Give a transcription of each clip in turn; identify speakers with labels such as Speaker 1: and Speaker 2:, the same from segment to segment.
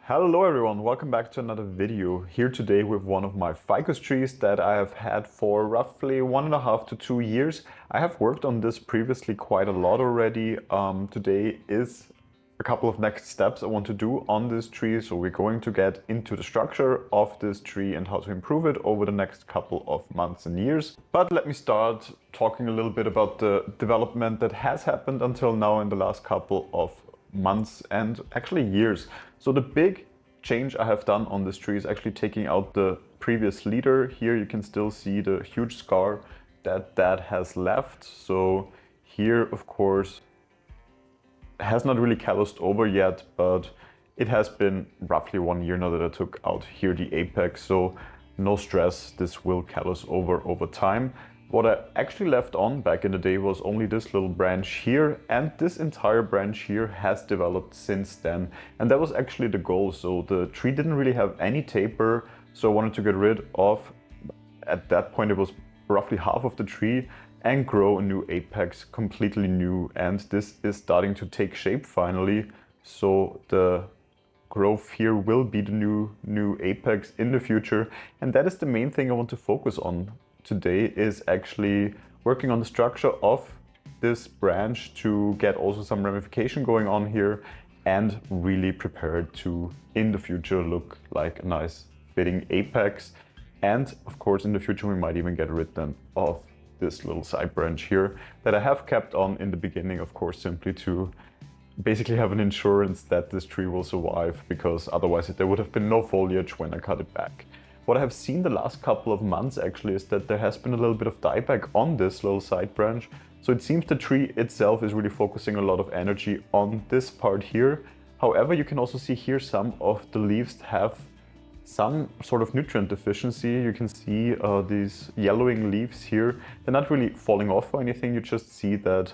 Speaker 1: Hello everyone, welcome back to another video. Here today with one of my ficus trees that I have had for roughly 1.5 to 2 years. I have worked on this previously quite a lot already. Today is a couple of next steps I want to do on this tree. So we're going to get into the structure of this tree and how to improve it over the next couple of months and years. But let me start talking a little bit about the development that has happened until now in the last couple of months and actually years. So the big change I have done on this tree is actually taking out the previous leader. Here you can still see the huge scar that has left. So here, of course, has not really calloused over yet, but it has been roughly 1 year now that I took out here the apex. So no stress, this will callus over time. What I actually left on back in the day was only this little branch here, and this entire branch here has developed since then. And that was actually the goal. So the tree didn't really have any taper, so I wanted to get rid of, at that point it was roughly half of the tree, and grow a new apex, completely new. And this is starting to take shape finally. So the growth here will be the new apex in the future. And that is the main thing I want to focus on today, is actually working on the structure of this branch to get also some ramification going on here and really prepare it to, in the future, look like a nice fitting apex. And of course, in the future, we might even get rid then of this little side branch here that I have kept on in the beginning, of course, simply to basically have an insurance that this tree will survive, because otherwise there would have been no foliage when I cut it back. What I have seen the last couple of months actually is that there has been a little bit of dieback on this little side branch. So it seems the tree itself is really focusing a lot of energy on this part here. However, you can also see here some of the leaves have some sort of nutrient deficiency. You can see these yellowing leaves here. They're not really falling off or anything, you just see that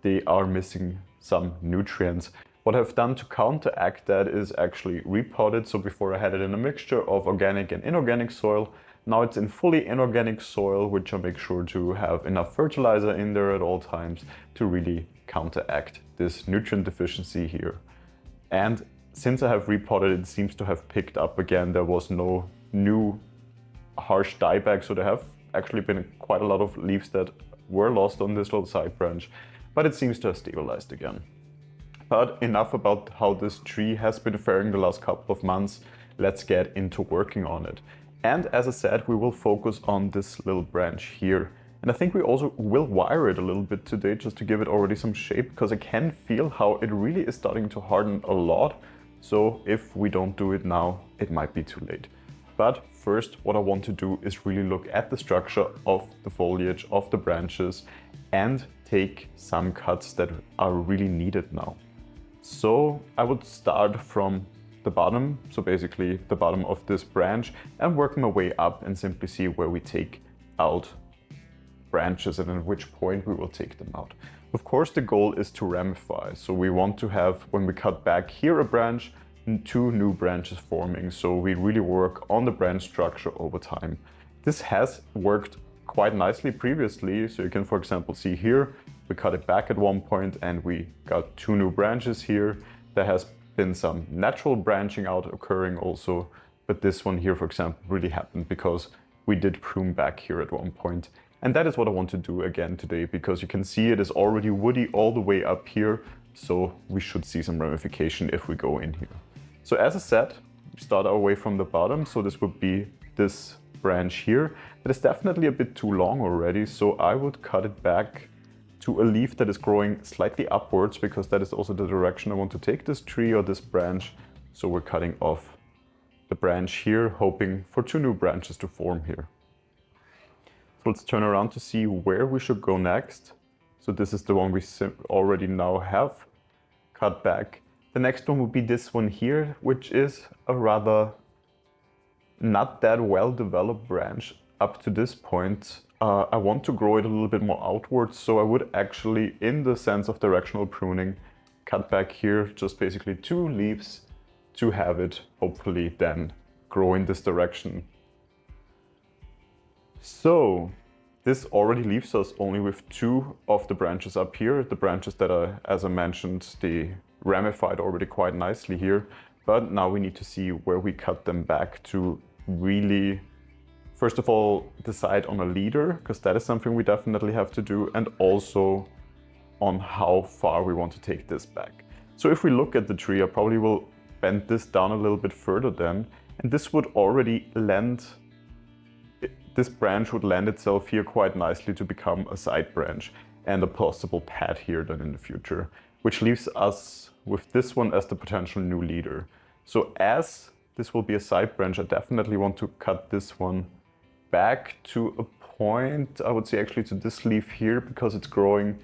Speaker 1: they are missing some nutrients. What I've done to counteract that is actually repotted. So before I had it in a mixture of organic and inorganic soil. Now it's in fully inorganic soil, which I make sure to have enough fertilizer in there at all times to really counteract this nutrient deficiency here. And since I have repotted, it seems to have picked up again. There was no new harsh dieback, so there have actually been quite a lot of leaves that were lost on this little side branch, but it seems to have stabilized again. But enough about how this tree has been faring the last couple of months. Let's get into working on it. And as I said, we will focus on this little branch here. And I think we also will wire it a little bit today just to give it already some shape, because I can feel how it really is starting to harden a lot. So if we don't do it now, it might be too late. But first, what I want to do is really look at the structure of the foliage, of the branches, and take some cuts that are really needed now. So I would start from the bottom, so basically the bottom of this branch, and work my way up and simply see where we take out branches and at which point we will take them out. Of course, the goal is to ramify. So we want to have, when we cut back here a branch, 2 new branches forming. So we really work on the branch structure over time. This has worked quite nicely previously. So you can, for example, see here, we cut it back at one point and we got 2 new branches here. There has been some natural branching out occurring also, but this one here, for example, really happened because we did prune back here at one point. And that is what I want to do again today, because you can see it is already woody all the way up here. So we should see some ramification if we go in here. So as I said, we start our way from the bottom. So this would be this branch here. That is definitely a bit too long already. So I would cut it back to a leaf that is growing slightly upwards, because that is also the direction I want to take this tree or this branch. So we're cutting off the branch here, hoping for 2 new branches to form here. So let's turn around to see where we should go next. So this is the one we already now have cut back. The next one would be this one here, which is a rather not that well developed branch up to this point. I want to grow it a little bit more outwards, so I would actually, in the sense of directional pruning, cut back here just basically 2 leaves to have it hopefully then grow in this direction. So this already leaves us only with 2 of the branches up here, the branches that are, as I mentioned, they ramified already quite nicely here. But now we need to see where we cut them back to really, first of all, decide on a leader, because that is something we definitely have to do, and also on how far we want to take this back. So if we look at the tree, I probably will bend this down a little bit further then, and this would already lend, this branch would lend itself here quite nicely to become a side branch and a possible pad here then in the future, which leaves us with this one as the potential new leader. So as this will be a side branch, I definitely want to cut this one back to a point, I would say actually to this leaf here, because it's growing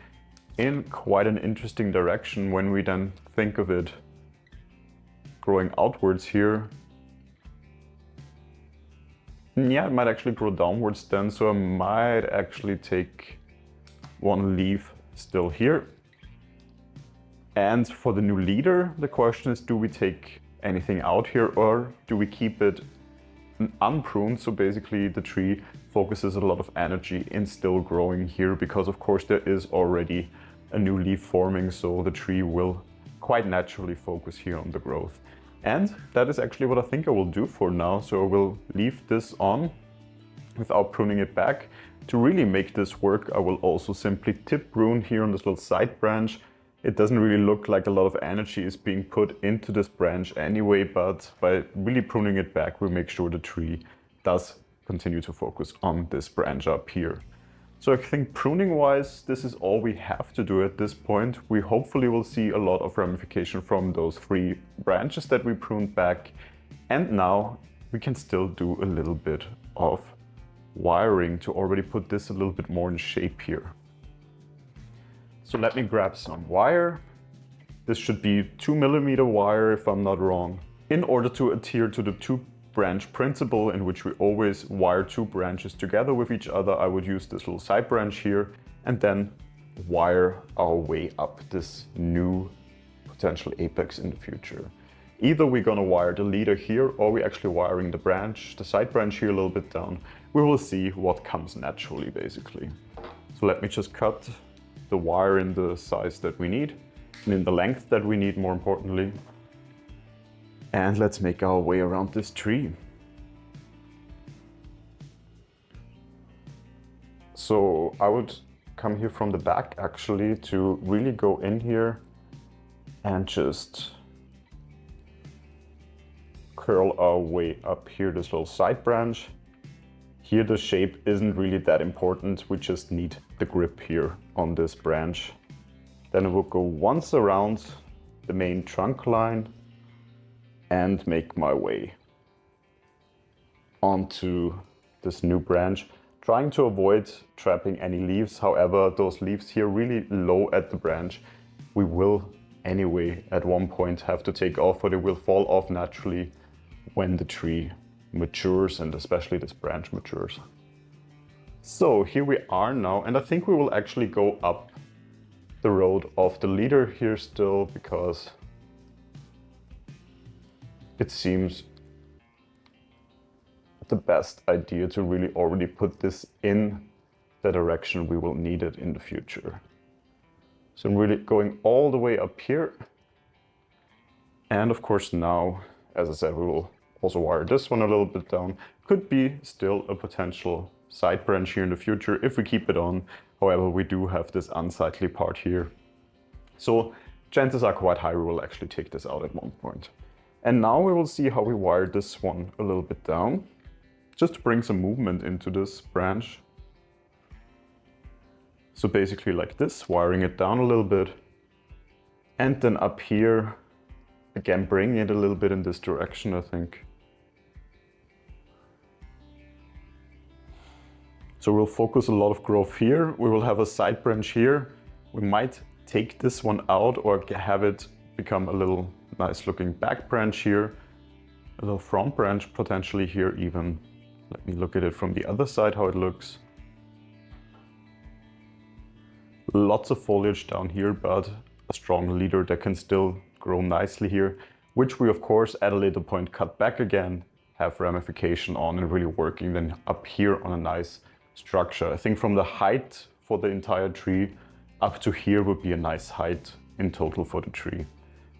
Speaker 1: in quite an interesting direction when we then think of it growing outwards here. Yeah, it might actually grow downwards then, so I might actually take one leaf still here. And for the new leader, the question is, do we take anything out here or do we keep it unpruned? So basically the tree focuses a lot of energy in still growing here, because of course there is already a new leaf forming, so the tree will quite naturally focus here on the growth. And that is actually what I think I will do for now. So I will leave this on without pruning it back. To really make this work, I will also simply tip prune here on this little side branch. It doesn't really look like a lot of energy is being put into this branch anyway, but by really pruning it back, we make sure the tree does continue to focus on this branch up here. So I think pruning wise, this is all we have to do at this point. We hopefully will see a lot of ramification from those 3 branches that we pruned back. And now we can still do a little bit of wiring to already put this a little bit more in shape here. So let me grab some wire. This should be 2mm wire if I'm not wrong. In order to adhere to the 2-branch principle, in which we always wire 2 branches together with each other, I would use this little side branch here and then wire our way up this new potential apex in the future. Either we're gonna wire the leader here or we're actually wiring the branch, the side branch here a little bit down. We will see what comes naturally basically. So let me just cut the wire in the size that we need and in the length that we need, more importantly. And let's make our way around this tree. So I would come here from the back actually to really go in here and just curl our way up here, this little side branch. Here the shape isn't really that important, we just need the grip here on this branch. Then I will go once around the main trunk line and make my way onto this new branch, trying to avoid trapping any leaves. However, those leaves here really low at the branch, we will anyway at one point have to take off, or they will fall off naturally when the tree matures and especially this branch matures. So here we are now, and I think we will actually go up the road of the leader here still, because it seems the best idea to really already put this in the direction we will need it in the future. So I'm really going all the way up here. And of course now, as I said, we will also wire this one a little bit down. Could be still a potential side branch here in the future if we keep it on. However, we do have this unsightly part here. So chances are quite high we will actually take this out at one point. And now we will see how we wire this one a little bit down, just to bring some movement into this branch. So basically like this, wiring it down a little bit. And then up here, again, bringing it a little bit in this direction, I think. So we'll focus a lot of growth here. We will have a side branch here. We might take this one out or have it become a little nice looking back branch here. A little front branch potentially here even. Let me look at it from the other side, how it looks. Lots of foliage down here, but a strong leader that can still grow nicely here, which we of course at a later point cut back again, have ramification on and really working then up here on a nice structure. I think from the height for the entire tree up to here would be a nice height in total for the tree.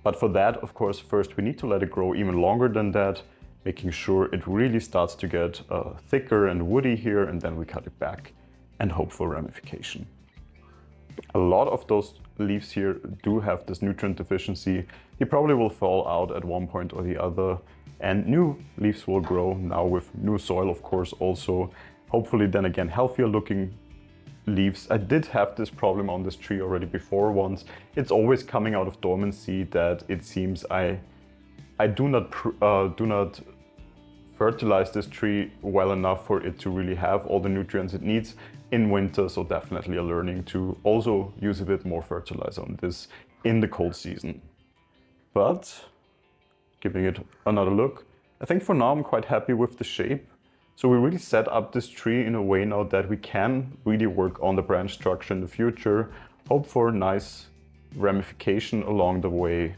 Speaker 1: But for that, of course, first we need to let it grow even longer than that, making sure it really starts to get thicker and woody here, and then we cut it back and hope for ramification. A lot of those leaves here do have this nutrient deficiency. They probably will fall out at one point or the other, and new leaves will grow now with new soil, of course, also. Hopefully then again, healthier looking leaves. I did have this problem on this tree already before once. It's always coming out of dormancy that it seems I do not fertilize this tree well enough for it to really have all the nutrients it needs in winter, so definitely a learning to also use a bit more fertilizer on this in the cold season. But giving it another look, I think for now I'm quite happy with the shape. So we really set up this tree in a way now that we can really work on the branch structure in the future, hope for nice ramification along the way.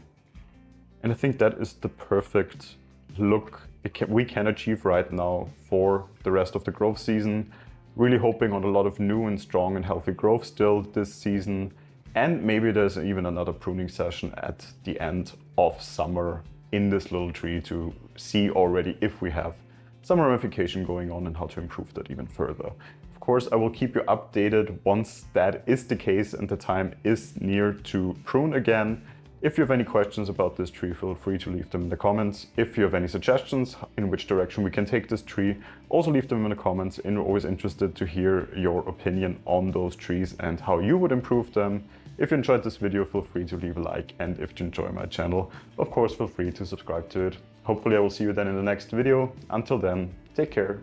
Speaker 1: And I think that is the perfect look we can achieve right now for the rest of the growth season. Really hoping on a lot of new and strong and healthy growth still this season. And maybe there's even another pruning session at the end of summer in this little tree to see already if we have some ramification going on and how to improve that even further. Of course, I will keep you updated once that is the case and the time is near to prune again. If you have any questions about this tree, feel free to leave them in the comments. If you have any suggestions in which direction we can take this tree, also leave them in the comments, and we're always interested to hear your opinion on those trees and how you would improve them. If you enjoyed this video, feel free to leave a like, and if you enjoy my channel, of course, feel free to subscribe to it. Hopefully I will see you then in the next video. Until then, take care.